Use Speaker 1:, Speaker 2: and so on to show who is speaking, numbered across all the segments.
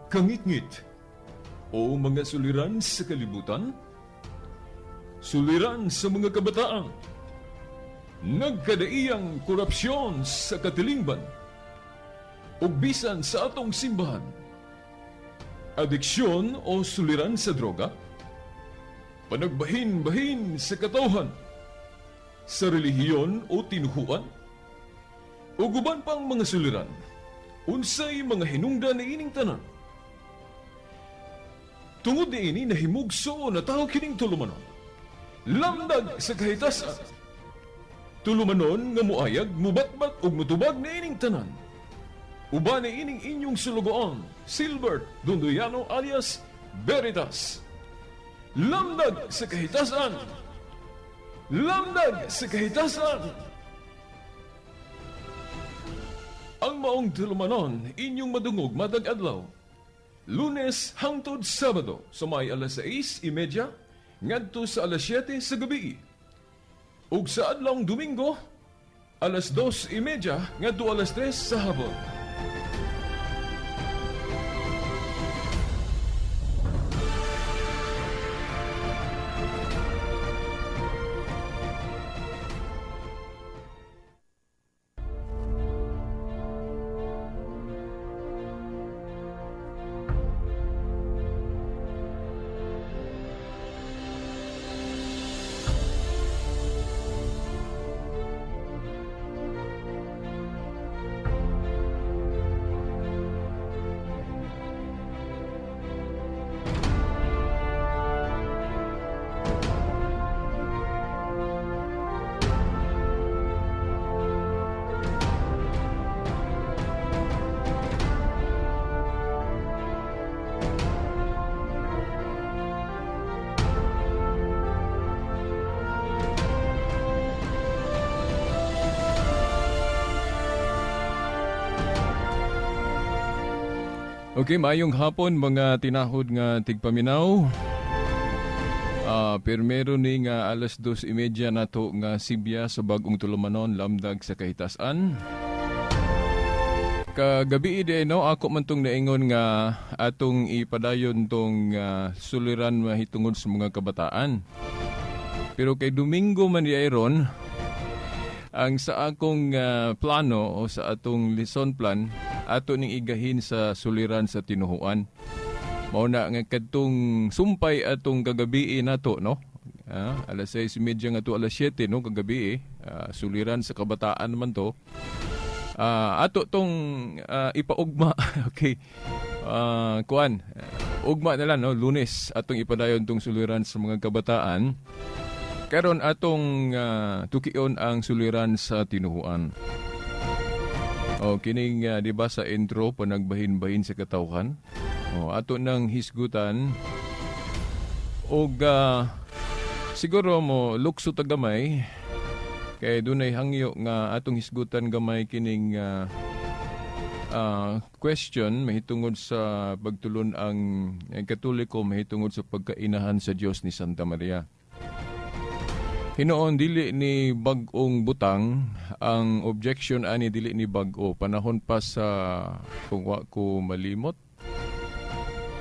Speaker 1: kangit-ngit o mga suliran sa kalibutan, suliran sa mga kabataan, nagkadaiyang korupsyon sa katilingban, ug bisan sa atong simbahan, adiksyon o suliran sa droga, panagbahin-bahin sa katawhan, sa relihiyon o tinuhuan, o guban pang mga suliran, unsay mga hinungdan ni ining tanan. Tungod ni ini nahimugso na tao kining tulumanon, lamdag sa kahitasan, tulumanon nga muayag, mubatbat ug mutubag ni ining tanan. Uban ni ining inyong sulugoon, Silbert Dundoyano alias Veritas. Lamdag sa kahitasan! Lamdag sa kahitasan! Ang maong tulumanon, inyong madungog matag adlaw. Lunes hangtod Sabado, sa may alas 6:30 ngadto sa alas 7 sa gabi. Ug sa adlawng Domingo, alas 2:30 ngadto alas 3 sa hapon. Okay, maayong hapon mga tinahod nga tigpaminaw. Pero ni nga alas 2:30 nato nga Sibya sa bagong tulumanon lamdag sa kahitasan. Kagabi no ako man tong naingon nga atong ipadayon tong suliran mahitungod sa mga kabataan. Pero kay Domingo man di ayron ang sa akong plano o sa atong lesson plan ato ning igahin sa suliran sa tinuhuan. Mao na nga kadtong sumpay atong kagabi nato no. Alas 6:30 nga to alas 7 no kagabi suliran sa kabataan man to. Ato tong ipaugma okay. Kuan ugma na lang no Lunes atong ipadayon tong suliran sa mga kabataan. Karon atong tukion ang suliran sa tinuhuan. Kining di ba sa intro panagbahin-bahin sa katawhan. Ato nang hisgutan og siguro mo lukso ta gamay kay dunay hangyo nga atong hisgutan gamay kining question mahitungod sa pagtulon ang Katoliko mahitungod sa pagkainahan sa Dios ni Santa Maria. Hinoon dili ni bag-ong butang ang objection ani dili ni bag-o panahon pa sa kung wa ko malimot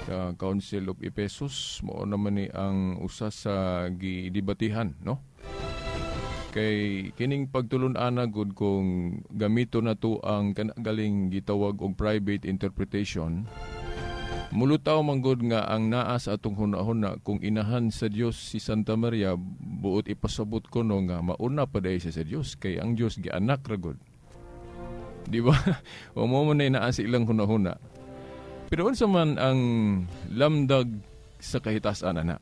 Speaker 1: sa Council of Ephesus mao naman ni ang usa sa gidebatihan no kay kining pagtulon-ana gud kung gamito na to ang kanagaling gitawag og private interpretation. Mulutaw manggod nga ang naa sa atong hunahuna kung inahan sa Dios si Santa Maria buot ipasabot ko no nga mauna pa day sa Dios kay ang Dios gianak ra gud. Di ba? O mo man naa sa ilang hunahuna. Pero unsa man ang lamdag sa kahitasan ana?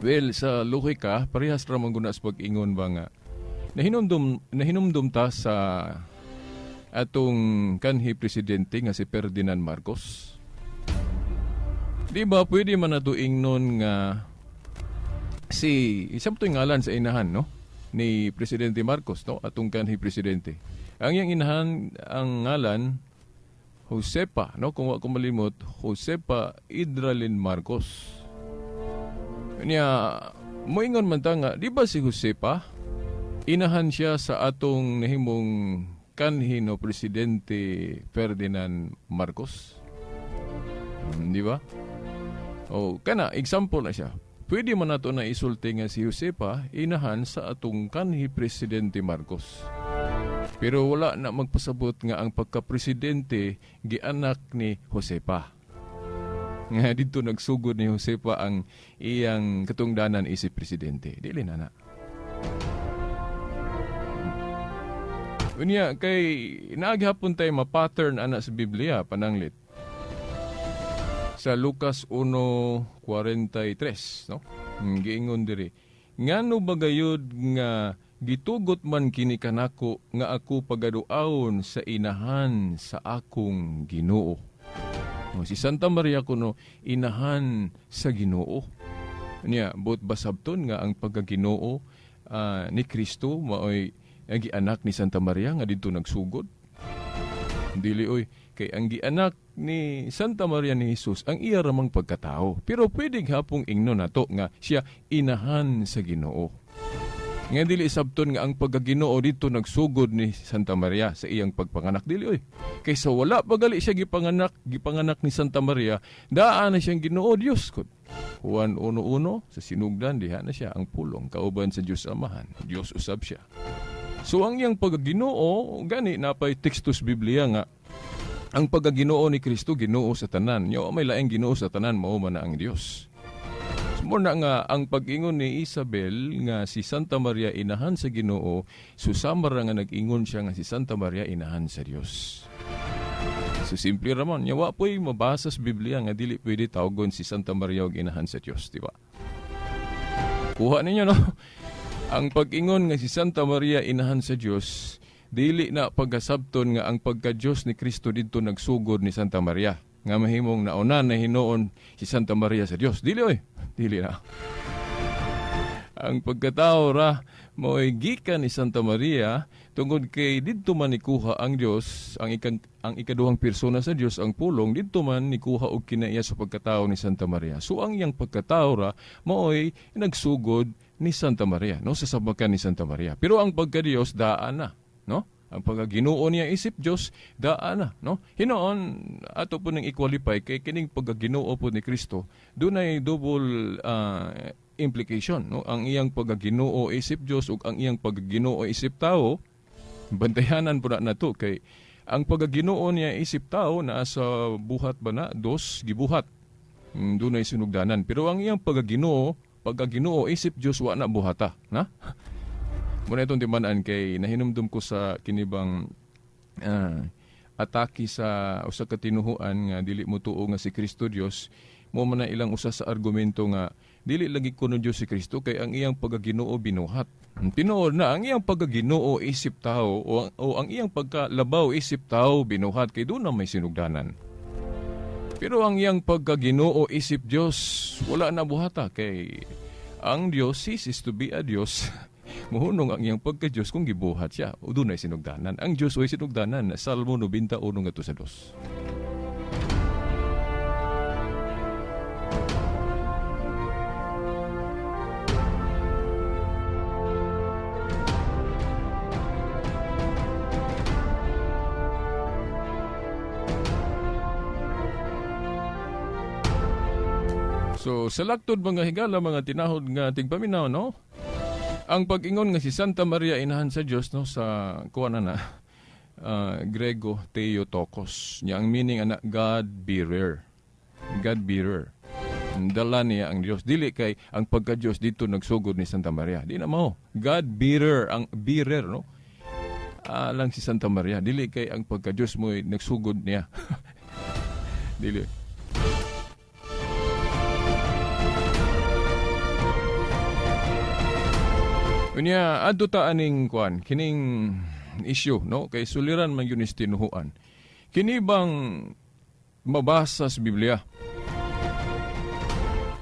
Speaker 1: Well, sa lohika parehas ra man guna sa pag-ingon ba nga nahinumdum ta sa atong kanhi presidente nga si Ferdinand Marcos. Di ba pwede man nato ingnon nga si isang to ngalan sa inahan no ni Presidente Marcos no atong kanhi presidente. Ang iyang inahan ang ngalan Josepa no kung wa ko malimot Josepa Idralin Marcos. Niya moingon man ta nga di ba si Josepa inahan siya sa atong nahimong kanhi no Presidente Ferdinand Marcos. Di ba? O, kana, example na siya. Pwede man nato na isulti nga si Josepa, inahan sa atong kanhi Presidente Marcos. Pero wala na magpasabot nga ang pagka-presidente gianak ni Josepa. Nga dito nagsugod ni Josepa ang iyang katungdanan isip presidente. Dili na. Unya kay naghapon tayo ma-pattern ana sa Biblia pananglit. Sa Lucas 1:43, no? Giingon diri. Ngano bagayod nga gitugot man kini kanako nga ako pagaduaon sa inahan sa akong Ginoo. Si Santa Maria kuno inahan sa Ginoo. Niya buot basabton nga ang pagkaginoo ni Kristo maoy gianak ni Santa Maria nga didto nagsugod. Dili oy kay ang gianak ni Santa Maria ni Jesus ang iya ramang pagkatao. Pero pwede hapong ingno nato nga siya inahan sa Ginoo. Nga dili sabton nga ang pagkaginoo dito nagsugod ni Santa Maria sa iyang pagpanganak dili oy. Kaysa wala pagali siya gipanganak ni Santa Maria, daan na siyang Ginoo Dios kod. Juan 1:1 sa sinugdan diha na siya ang pulong kauban sa Dios Amahan. Dios usab siya. So ang iyang pagkaginoo gani napay tekstos Biblia nga ang pagkaginoo ni Kristo Ginoo sa tanan. Nya may laing Ginoo sa tanan mao man na ang Dios. Muna nga ang pag-ingon ni Isabel nga si Santa Maria inahan sa Ginoo, susama ra nga nag-ingon siya nga si Santa Maria inahan sa Dios. So simple ramon, nya wa po'y mabasa sa Biblia nga dili pwede tawgon si Santa Maria og inahan sa Dios, di ba? Kuha ninyo no. Ang pag-ingon nga si Santa Maria inahan sa Dios, dili na pagkasabton nga ang pagka-Dios ni Kristo didto nagsugod ni Santa Maria. Nga mahimong nauna na hinuon si Santa Maria sa Dios. Dili oy. Dili na. Ang pagkatao ra mo'y gikan ni Santa Maria tungod kay didto man nikuha ang Dios, ang ikaduhang persona sa Dios ang pulong didto man nikuha og kinaiya sa pagkatao ni Santa Maria. So ang iyang pagkatao ra mo'y nagsugod ni Santa Maria, no, sa sabakan ni Santa Maria. Pero ang pagka-Dios daan na, no? Ang pagkaginoo niya isip Dios daan na, no? Hinoon ato po nang i-qualify kay kining pagkaginoo po ni Kristo, dunay double implication, no? Ang iyang pagkaginoo isip Dios ug ang iyang pagkaginoo isip tao, bantayanan po na nato kay ang pagkaginoo niya isip tao naa sa buhat ba na dos gibuhat. Dunay sinugdanan. Pero ang iyang pagkaginoo isip Dios wa na buhata, na? Muna itong timanaan kay nahinumdum ko sa kinibang atake sa usa ka tinuhuan nga dili mo tuo nga si Kristo Dios, mo man na ilang usa sa argumento nga dili lagi kuno Dios si Kristo kay ang iyang pagkaginoo binuhat. Tinuod na ang iyang pagkaginoo isip tao o ang iyang pagkalabaw isip tao binuhat kay doon na may sinugdanan. Pero ang iyang pagkaginoo isip Dios wala na buhata kay ang Dios ceases to be a Dios. Muhunong ang iyang pagka-Diyos kung gibuhat siya. O doon ay sinugdanan. Ang Diyos ay sinugdanan. Salmo 91:2. So, sa laktod mga higala, mga tinahod nga tigpaminaw, no? Ang pag-ingon nga si Santa Maria inahan sa Dios, no, sa kuha na Grego Theotokos. Niya ang meaning ana God-bearer. God-bearer. Dala niya ang Dios. Dili kay ang pagka-Dios dito nagsugod ni Santa Maria. Di na mao. God-bearer, ang bearer, no? Lang si Santa Maria. Dili kay ang pagka-Dios mo nagsugod niya. Dili. Unya adto ta aning kuan kining issue, no, kay suliran man yun tinuhuan. Kini bang mabasa sa Biblia?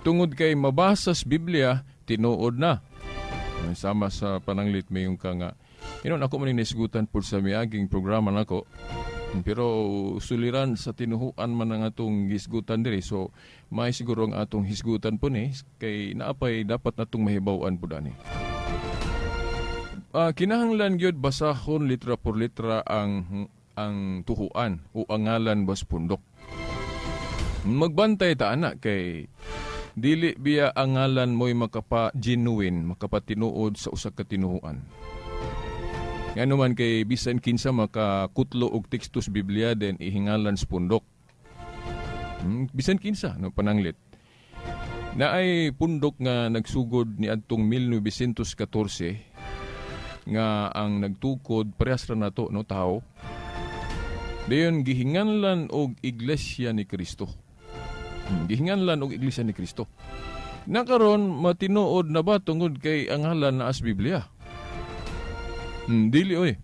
Speaker 1: Tungod kay mabasa sa Biblia tinuod na. Sama sa pananglit mayong ka nga. Inon ako maning nisgutan po sa miaging programa nako. Pero suliran sa tinuhuan man ang atong hisgutan diri. So may siguro ang atong hisgutan po ni kay naapay dapat natong mahibaw-an po dani. Kinahanglan gyud basahon litra por litra ang tuhuan o ang ngalan bas pundok. Magbantay ta anak kay dili biya ang ngalan mo'y makapa-genuine, makapatinuod sa usa ka tinuoan. Nga naman kay bisan kinsa makakutlo og tekstos Biblia den ihingalan sa pundok. Bisan kinsa no pananglit. Naay pundok nga nagsugod ni adtong 1914 nga ang nagtukod parehas ra nato no tao. Dayon gihinganlan og Iglesia ni Cristo. Gihinganlan og Iglesia ni Cristo. Nakaron matinuod na ba tungod kay ang ngalan na as Biblia? Dili oy.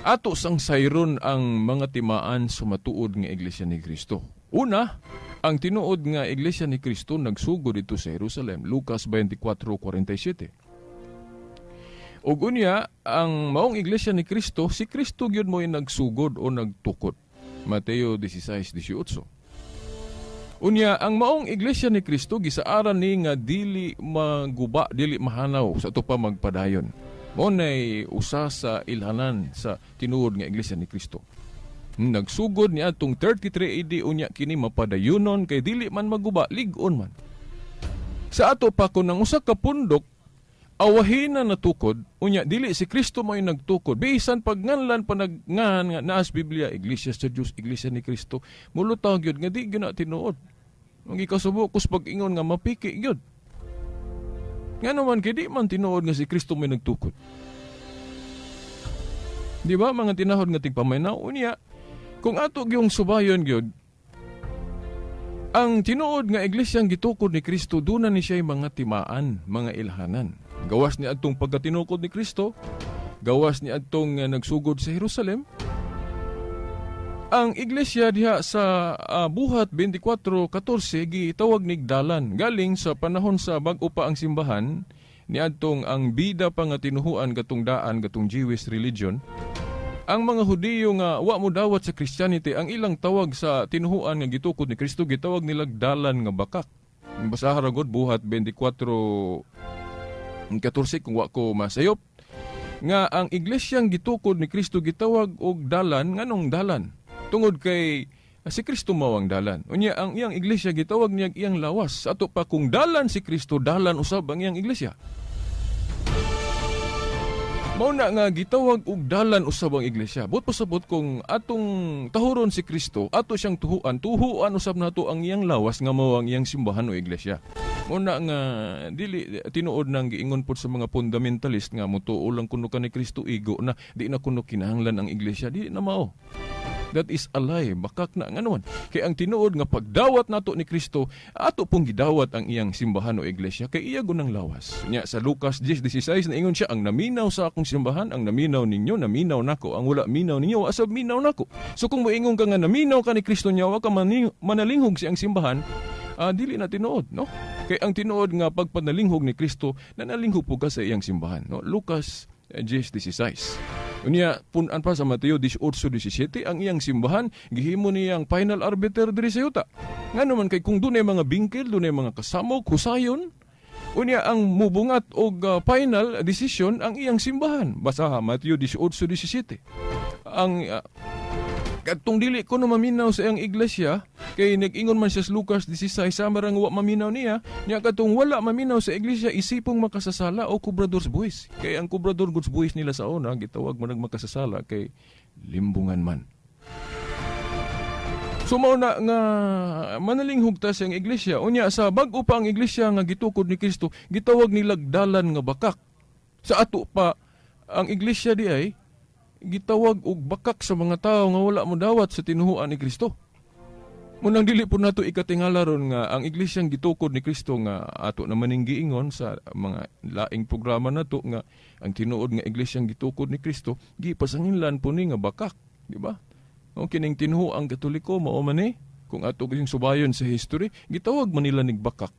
Speaker 1: Ato sang sayron ang mga timaan sa matuod nga Iglesia ni Cristo. Una, ang tinuod nga Iglesia ni Cristo nagsugod dito sa Jerusalem, Lucas 24:47. Ug unya, ang maong Iglesia ni Cristo, si Cristo gyud mo'y nagsugod o nagtukod. Mateo 16:18. Unya, ang maong Iglesia ni Cristo gisaaran ni nga dili maguba, dili mahanaw sa ato pa magpadayon. Mao nay usa sa ilhanan sa tinuod nga Iglesia ni Cristo. Nagsugod ni atong 33 AD unya kini mapadayunon kay dili man maguba, lig-on man. Sa ato pa kun ang usa ka pundok awahin na natukod, unya dili si Kristo mo'y nagtukod. Bisan pagnganlan panagngan nga naas Biblia, Iglesia sa Diyos, Iglesia ni Kristo, mulutaw gyud nga di gyud na tinuod. Ang ikasubukos pag-ingon nga mapiki gyud. Nga naman kay di man tinuod nga si Kristo mo'y nagtukod. Di ba mga tinahod nga tigpamaynaw unya? Kung ato gyung subayon gyud, ang tinuod nga iglesyang gitukod ni Kristo, doon ni siya'y mga timaan, mga ilhanan. Gawas ni adtong pagkatinukod ni Kristo, gawas ni adtong nagsugod sa Jerusalem. Ang iglesia diha sa Buhat 24:14 gitawag nig dalan. Galing sa panahon sa bag-o pa ang simbahan, ni adtong ang bida pa nga tinuhuan gatong daan, gatong Jewish religion. Ang mga Hudiyo nga wa mo dawat sa Christianity, ang ilang tawag sa tinuhuan nga gitukod ni Kristo, gitawag nilag dalan nga bakak. Basaha ra gud Buhat 24:14 kung wa ko masayop. Nga ang iglesyang gitukod ni Kristo gitawag og dalan, nganong dalan? Tungod kay si Kristo mawang dalan. Unya ang iyang iglesia gitawag niya iyang lawas. Ato pa kung dalan si Kristo, dalan usab ang iyang iglesia. Mao na nga gitawag og dalan usab ang iglesia. But pasabot kung atong tahuron si Kristo, ato siyang tuhuan usab nato ang iyang lawas nga mao ang iyang simbahan o iglesia. Mao na nga dili tinuod nang giingon pod sa mga fundamentalist nga mutuo lang kuno ka ni Kristo igo na di na kuno kinahanglan ang iglesia, di na mao. That is a lie. Bakak na nga naman. Kaya ang tinuod nga pagdawat nato ni Kristo, ato pong gidawat ang iyang simbahan o iglesia, kay iya gunang lawas. Nya sa Lucas 10:16 na ingon siya, ang naminaw sa akong simbahan, ang naminaw ninyo, naminaw nako. Ang wala minaw ninyo, asab minaw nako. So kung moingon ka nga naminaw ka ni Kristo niya, wa ka manalinghog siyang simbahan, dili na tinuod, no? Kay ang tinuod nga pagpanalinghog ni Kristo, nanalinghog po ka sa iyang simbahan, no? Lucas 10:16. Unya punan pa sa Mateo 18:17 ang iyang simbahan gihimo niyang final arbiter diri sa yuta. Ngano man kay kung dunay mga bingkil, dunay mga kasamok, husayon, unya ang mubungat og final decision ang iyang simbahan. Basaha Mateo 18:17. Ang kadtong dili ko no maminaw sa iyang iglesia, kay nag-ingon man siya sa Lucas 16, samarang wa maminaw niya, nya kadtong wala maminaw sa iglesia, isipong makasasala o kubrador's buwis. Kay ang kubrador's buwis nila sa una, gitawag mo nagmakasasala, kay limbungan man. So mao na nga manalinghog ta sa iyang iglesia. Unya sa bag-o pa ang iglesia nga gitukod ni Kristo, gitawag nilag dalan nga bakak. Sa ato pa, ang iglesia di ay gitawag og bakak sa mga tao nga wala mo dawat sa tinuhuan ni Kristo. Munang dili po nato ikatingala ron nga ang iglesyang gitukod ni Kristo nga ato naman ning giingon sa mga laing programa nato nga ang tinuod nga iglesyang gitukod ni Kristo gipasanginlan po ni nga bakak, di ba? O kining tinuhuang Katoliko mao man ni kung ato gyung subayon sa history, gitawag man nila nig bakak.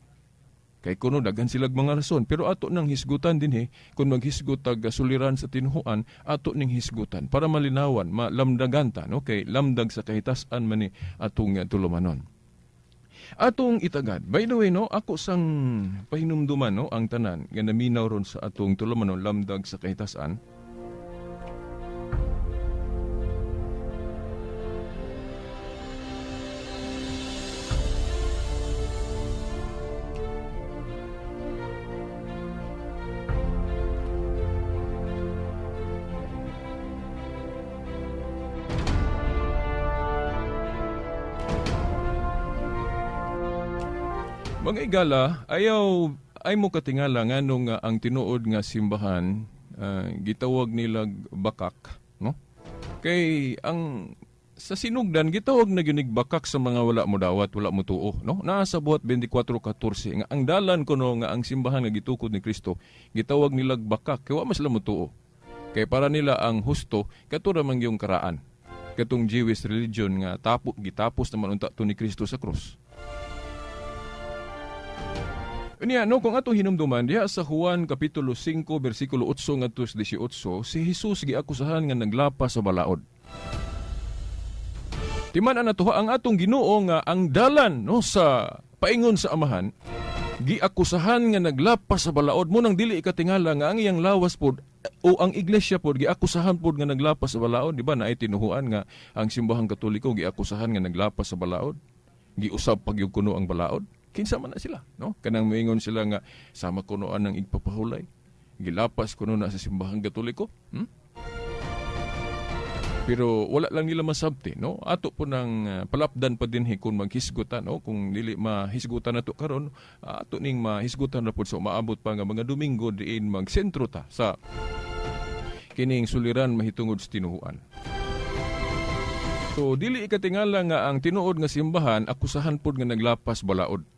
Speaker 1: Kay kuno daghan silag mga rason, pero ato nang hisgutan din kung maghisgot tag suliran sa tinuhuan, ato ning hisgutan para malinawan, malamdaganta, no? Kay lamdag sa kahitasan man ni atong tulumanon. Atong itagad. By the way, no, ako sang pahinumduman, no, ang tanan nga naminaw ron sa atong tulumanon, lamdag sa kahitasan. Mga igala, ay mo katingala nga nung ang tinuod nga simbahan, gitawag nila bakak, no? Kay ang sa sinugdan gitawag na ginig bakak sa mga wala mo dawat, wala mo tuo, no? Nasa buhat 24:14 nga ang dalan kuno nga ang simbahan nga gitukod ni Kristo, gitawag nila bakak, kay wa mas mo tuo. Kay para nila ang husto katura man yung karaan. Katong Jewish religion nga gitapos naman unta to ni Kristo sa krus. Unya no kung atong hinumduman diha sa Juan kapitulo 5 bersikulo 8 ngadto sa 18, si Jesus giakusahan nga naglapas sa balaod. Timan na tuha ang atong Ginoo nga ang dalan no sa paingon sa amahan, giakusahan nga naglapas sa balaod mo nang dili ikatingala nga ang iyang lawas pod o ang iglesia pod giakusahan pod nga naglapas sa balaod, di ba? Naay tinuhuan nga ang simbahang Katoliko giakusahan nga naglapas sa balaod. Giusab pagyug kuno ang balaod. Kinsa man na sila, no? Kanang moingon sila nga sama kunoan ng igpapahulay. Gilapas kuno na sa simbahang Katoliko. Pero wala lang nila masabti, no? Ato po ng palapdan pa din kung maghisgutan, no? Kung dili mahisgutan nato karon, ato ning mahisgutan na po sa umaabot pa nga mga Domingo diin magsentro ta sa kining suliran mahitungod sa tinuhuan. So dili ikatingala nga ang tinuod nga simbahan akusahan pod nga naglapas balaod.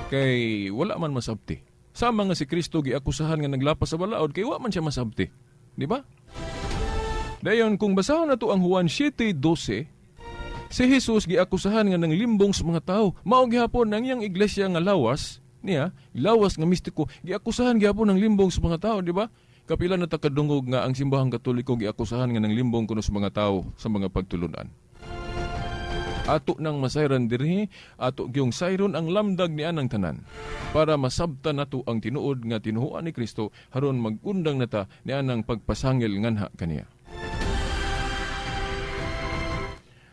Speaker 1: Kay wala man masabti. Sama nga si Kristo giakusahan nga naglapas sa balaod kay wa man siya masabti, di ba? Dayon kung basahon nato ang Juan 7:12, si Jesus giakusahan nga nanglimbong sa mga tao. Mao gihapon nang iyang iglesia nga lawas niya, lawas nga mistiko, giakusahan gihapon ng limbong sa mga tao, di ba? Kapila na takadungog nga ang simbahang Katoliko giakusahan nga nanglimbong kuno sa mga tao sa mga pagtulunan. Ato nang masayran dirhi, ato gyung sayron ang lamdag ni anang tanan para masabtan nato ang tinuod nga tinuhuan ni Kristo haron magundang nata ni anang pagpasangil nganha kaniya.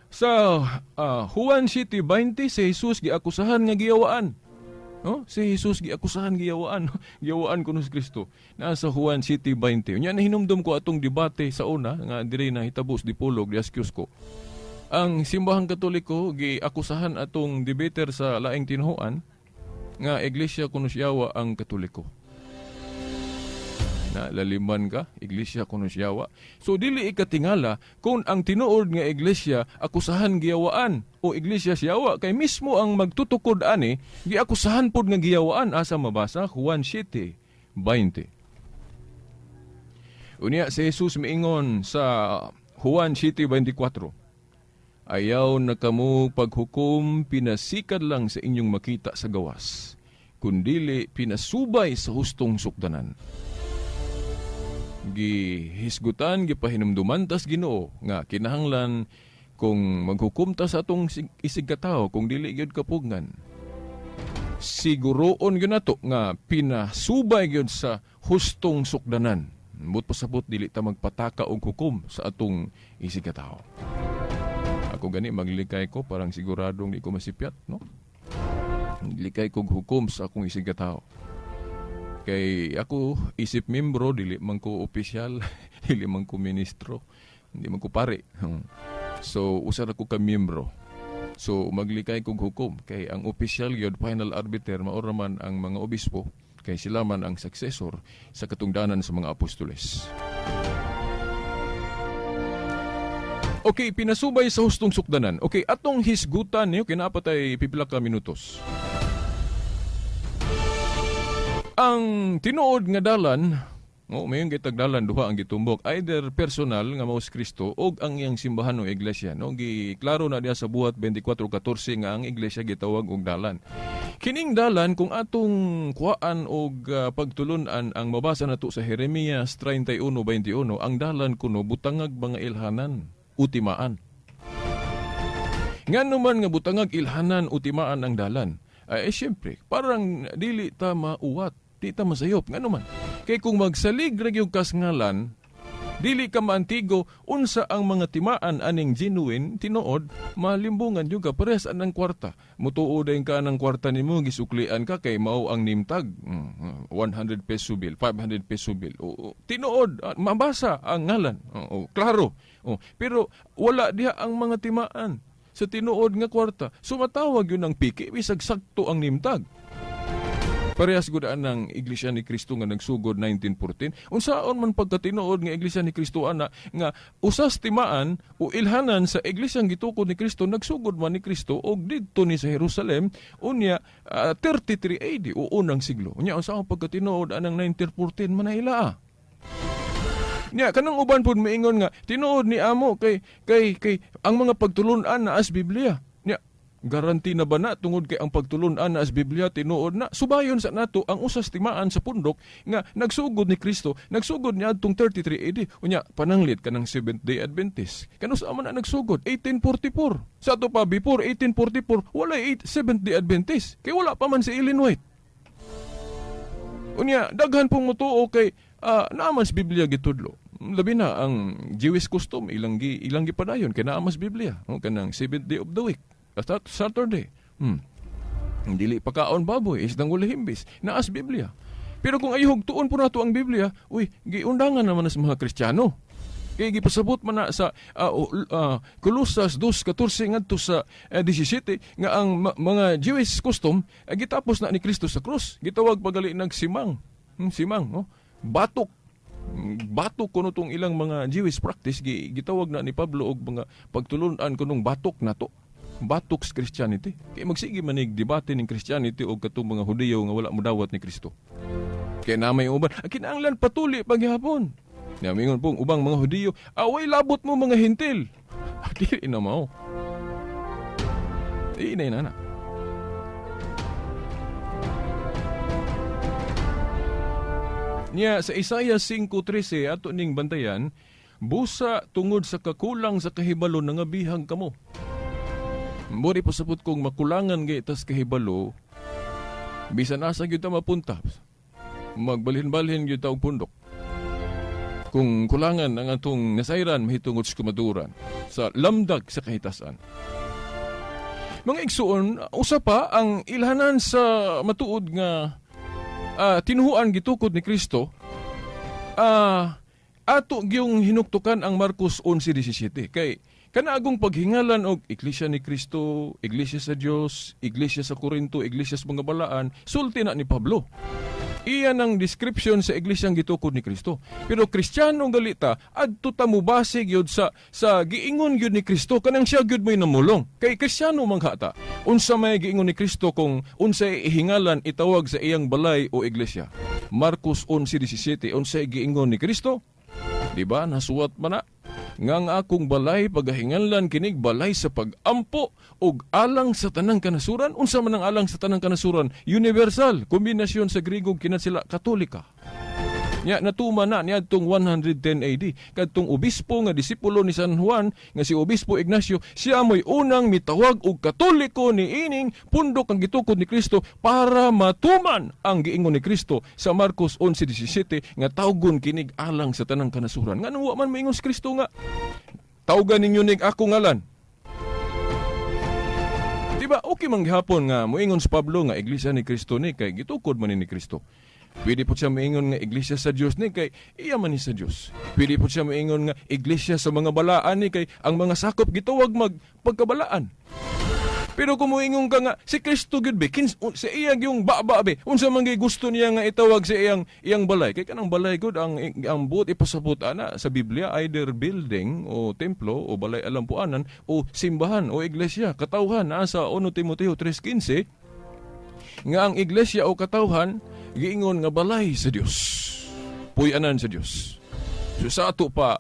Speaker 1: Sa Juan 7:20 si Jesus giakusahan nga giyawaan. No? Si Jesus giakusahan giyawaan, giyawaan kuno si Kristo. Nasa Juan 7:20. Unya nahinumdum ko atong debate sa una nga diri na hitabos dipolog di askius ko. Ang simbahang Katoliko giakusahan atong debater sa laing tinuhuan nga iglesia kuno siyawa ang Katoliko. Na laliman ka, iglesia kuno siyawa. So dili ikatingala kung ang tinuod nga iglesia akusahan giyawaan o iglesia siyawa kay mismo ang magtutukod ani giakusahan pod nga giyawaan asa mabasa Juan 7:20. Unya si Jesus miingon sa Juan 7:24. Ayaw na kamo paghukom pinasikad lang sa inyong makita sa gawas, kundili pinasubay sa hustong sukdanan. Gihisgutan, gipahinumduman tas Ginoo nga kinahanglan kung maghukom ta sa atong isig katao kung dili gyud kapugngan. Siguroon gyud nato nga pinasubay gyud sa hustong sukdanan. But pasabot dili ta magpataka og hukom sa atong isig katao. Ako gani maglikay ko parang siguradong di ko masipyat, no? Likay kog hukom sa akong isig katao. Kay ako isip membro, dili man ko opisyal, dili man ko ministro, hindi man ko pare. So usar ako ka membro. So maglikay kog hukom kay ang opisyal gyud final arbiter mao man ang mga obispo kay sila man ang successor sa katungdanan sa mga apostoles. Okay, pinasubay sa hustong sukdanan. Okay, atong hisgutan niyo kinapatay pipila ka minutos. Ang tinuod nga dalan, mayong gitagdalan duha ang gitumbok, either personal nga mao si Kristo og ang iyang simbahan o iglesia, no? Giklaro na diha sa buhat 24:14 nga ang iglesia gitawag og dalan. Kining dalan kung atong kuhaan og pagtulunan ang mabasa nato sa Jeremias 31:21, ang dalan kuno butangag mga ilhanan, utimaan. Ngano man nga butangag ilhanan, utimaan ang dalan? Ay siyempre, parang dili ta mauwat, di ta masayop, ngano man. Kay kung magsalig ra gyud kas ngalan, dili ka maantigo unsa ang mga timaan aning genuine tinuod, malimbungan jud ka pares anang kwarta. Mutuod ang ka ng kwarta nimo gisuklian ka kay mao ang nimtag 100 peso bill, 500 peso bill. Tinuod, mabasa ang ngalan. Klaro. Pero wala diha ang mga timaan. sa tinuod nga kwarta. So matawag yun ang piki, bisag sakto ang nimtag. Parehas gudaan ng Iglesia ni Cristo nga nagsugod 1914. Unsaon man pagkatinuod nga Iglesia ni Cristo ana nga usas timaan o ilhanan sa Iglesyang gitukod ni Cristo nagsugod man ni Cristo og didto ni sa Jerusalem unya 33 AD o unang siglo. Unya unsaon pagkatinuod anang 1914 manahila. Nya kanang uban pud miingon nga tinuod ni amo kay ang mga pagtulon-an na as Biblia. Garanti na ba na tungod kay ang pagtulon-an na as Biblia tinuod na subayon sa nato ang usas timaan sa pundok nga nagsugod ni Kristo nagsugod niya adtong 33 AD unya pananglit kanang Seventh-day Adventist kanus man na nagsugod 1844 sa ato pa before 1844 wala Seventh-day Adventist kay wala pa man si Ellen White unya daghan pong mutuo kay naaman sa Biblia gitudlo labi na ang Jewish custom ilang gipadayon kay naaman sa Biblia kanang Seventh Day of the Week Saturday. Dili pagkaon baboy, isdang ulihimbis. Naas Biblia. Pero kung ayog tuon po nato ang Biblia, giundangan naman na sa mga Kristiyano. Kaya gipasabot man na sa Colossus 2:14 ngadto sa 17 nga ang mga Jewish custom gitapos na ni Kristo sa krus. Gitawag pagali nagsimang. Simang, no? Batok kuno tong ilang mga Jewish practice gitawag na ni Pablo og mga pagtulon-an kunong batok nato. Batoks Christianity. Kaya magsige manig debate ng Christianity o katong mga Hudiyo nga wala mudawat ni Kristo. Kaya namay uban, kinahanglan patuli paghihapon. Namingon pong ubang mga Hudiyo, away labot mo mga hintil. Dili na mao. Inay na. Niya sa Isaiah 5:13 ato ning bantayan, busa tungod sa kakulang sa kahibalo nangabihang kamo. Mori pasabot kong makulangan gay tas kahibalo, bisan asa gyud ta mapunta. Magbalhin-balhin gyud ta og pundok. Kung kulangan ang atong nasayran mahitungod sa kumaduran sa lamdag sa kahitasan. Mga igsuon, usa pa ang ilhanan sa matuod nga tinuhuan gitukod ni Kristo. Ato gyung hinuktukan ang Marcos 11:17 kay kanaagong paghingalan og Iglesia ni Kristo, Iglesia sa Dios, Iglesia sa Corinto, Iglesia sa mga balaan, sulti na ni Pablo. Iyan ang description sa iglesyang gitukod ni Kristo. Pero Kristiyano galita adto ta mubase gyud sa giingon gyud ni Kristo kanang siya gyud mo'y namulong. Kay Kristiyano man ta. Unsa may giingon ni Kristo kung unsay ihingalan itawag sa iyang balay o iglesia. Marcos 11:17 unsay giingon ni Kristo? Diba nasuwat man na ngang akong balay pagahinganlan kinig balay sa pagampo og alang sa tanang kanasuran. Unsa man ang alang sa tanang kanasuran? Universal, kombinasyon sa Griego kinat sila Katolika. Nya natuma na niadtong 110 AD kadtong obispo nga disipulo ni San Juan nga si Obispo Ignacio, siya mo'y unang mitawag og Katoliko ni ining pundok ang gitukod ni Kristo para matuman ang giingon ni Kristo sa Marcos 11:17 nga tawgon kinig alang sa tanang kanasuran. Nganong wa man moingon si Kristo nga tawgan ninyo nig ako ngalan? Diba okay man gihapon nga moingon si Pablo nga iglesia ni Kristo ni kay gitukod man ni Kristo. Pwede po siya maingon nga iglesia sa Diyos ni kay iya man ni sa Diyos. Pwede po siya maingon nga iglesia sa mga balaan ni kay ang mga sakop gitawag magpagkabalaan. Pero kung moingon ka nga si Kristo gyud be sa iya yung baba be unsa man gyud gusto niya nga itawag sa iyang balay kay kanang balay gud ang buot ipasabot ana sa Biblia either building o templo o balay alampuanan o simbahan o iglesia katawhan naa sa 1 Timoteo 3:15 nga ang iglesia o katawhan giingon nga balay sa Dios. Puy-anan sa Dios. So sa ato pa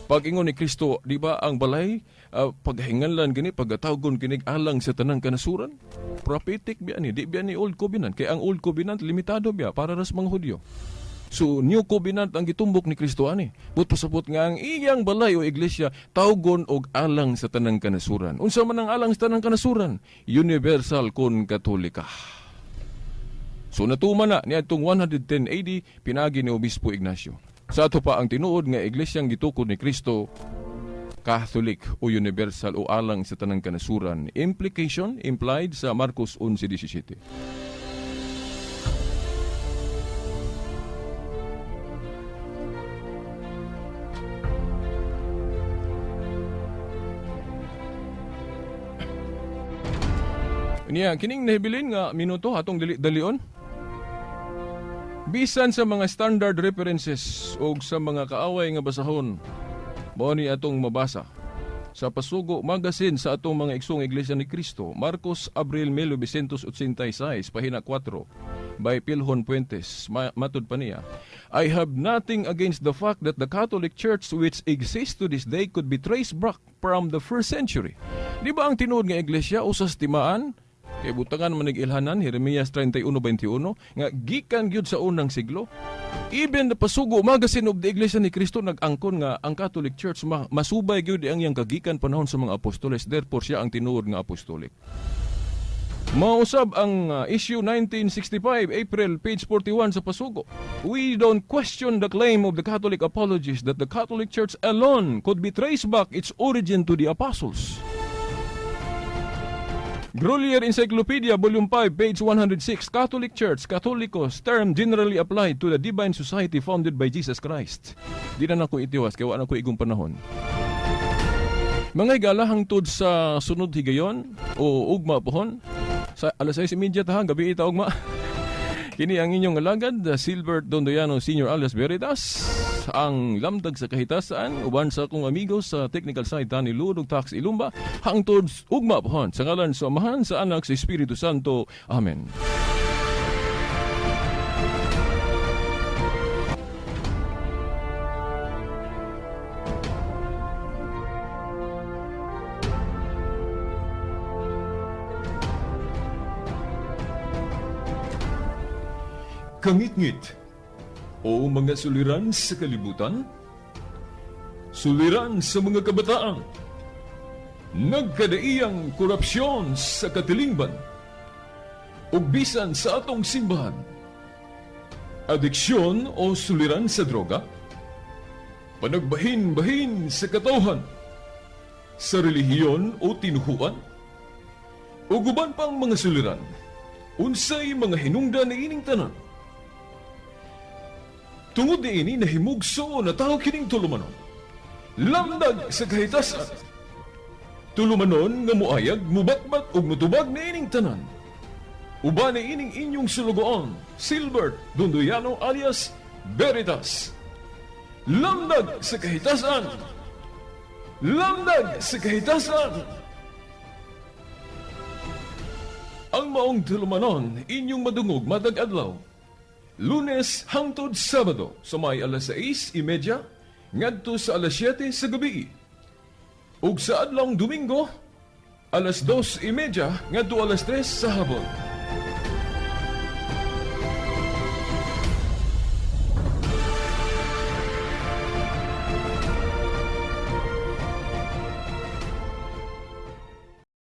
Speaker 1: pag-ingon ni Kristo, di ba ang balay paghinganlan gini pagtawgon kinig alang sa tanang kanasuran? Prophetic biya ni, di biya ni Old Covenant. Kay ang Old Covenant limitado biya para sa mga Hudyo. So New Covenant ang gitumbok ni Kristo ani. But pasabot nga ang iyang balay o iglesia tawgon og alang sa tanang kanasuran. Unsa man ang alang sa tanang kanasuran? Universal kon Katolika. So natuman na niadtong 110 AD pinagi ni Obispo Ignacio. Sa ato pa ang tinuod nga iglesyang gitukod ni Kristo, Catholic o universal o alang sa tanang kanasuran. Implication implied sa Marcos 11:17. Niya, kining nahibilin nga minuto atong dali-dalion. Bisan sa mga standard references o sa mga kaaway nga basahon, mao ni atong mabasa. Sa Pasugo Magazine sa atong mga igsong Iglesia ni Cristo, Marcos Abril 1986, pahina 4, by Pilhon Puentes, matud pa niya, I have nothing against the fact that the Catholic Church which exists to this day could be traced back from the 1st century. Di ba ang tinuod nga Iglesia usas timaan? Kay butangan manigilhanan, Jeremias 31:21, nga gikan gyud sa unang siglo. Even the Pasugo Magazine of the Iglesia ni Cristo nag-angkon nga ang Catholic Church masubay gyud ang iyang kagikan panahon sa mga apostoles, therefore siya ang tinuod nga apostolic. Mausab ang issue 1965, April, page 41 sa Pasugo. We don't question the claim of the Catholic apologists that the Catholic Church alone could be traced back its origin to the apostles. Grolier Encyclopedia, Volume 5, page 106, Catholic Church, Catholicos, term generally applied to the divine society founded by Jesus Christ. Di na ko itiwas, kaya wala ko igong panahon. Mga higala hangtod sa sunod higayon o ugma pohon, sa alas 6:30 ta, gabi ita ugma. Kini ang inyong alagad, Silbert Dondoyano Sr. alias Veritas, ang lamdag sa kahitasan, uban sa akong amigo sa technical side ni Ludog Tax Ilumba, hangtod ugma pohon, sa ngalan sa Amahan, sa Anak, sa Espiritu Santo. Amen. Kangit-ngit o mga suliran sa kalibutan, suliran sa mga kabataan, nagkadaiyang korupsyon sa katilingban, o bisan sa atong simbahan, adiksyon o suliran sa droga, panagbahin-bahin sa katawhan, sa relihiyon o tinuhuan, o guban pang mga suliran, unsay mga hinungdan na ining tanan. Tungod ni ini nahimugso na tao kining tulumanon. Lamdag sa kahitasan. Tulumanon nga muayag, mubatbat o mutubag na ining tanan. Uba na ining inyong sulugoon, Silbert Dondoyano alias Veritas. Lamdag sa kahitasan. Lamdag sa kahitasan. Ang maong tulumanon, inyong madungog matag adlaw. Lunes hangtod Sabado sa may alas 6:30 ngadto sa alas 7 sa gabi. Ug sa adlong Domingo alas 2:30 ngadto alas 3 sa hapon.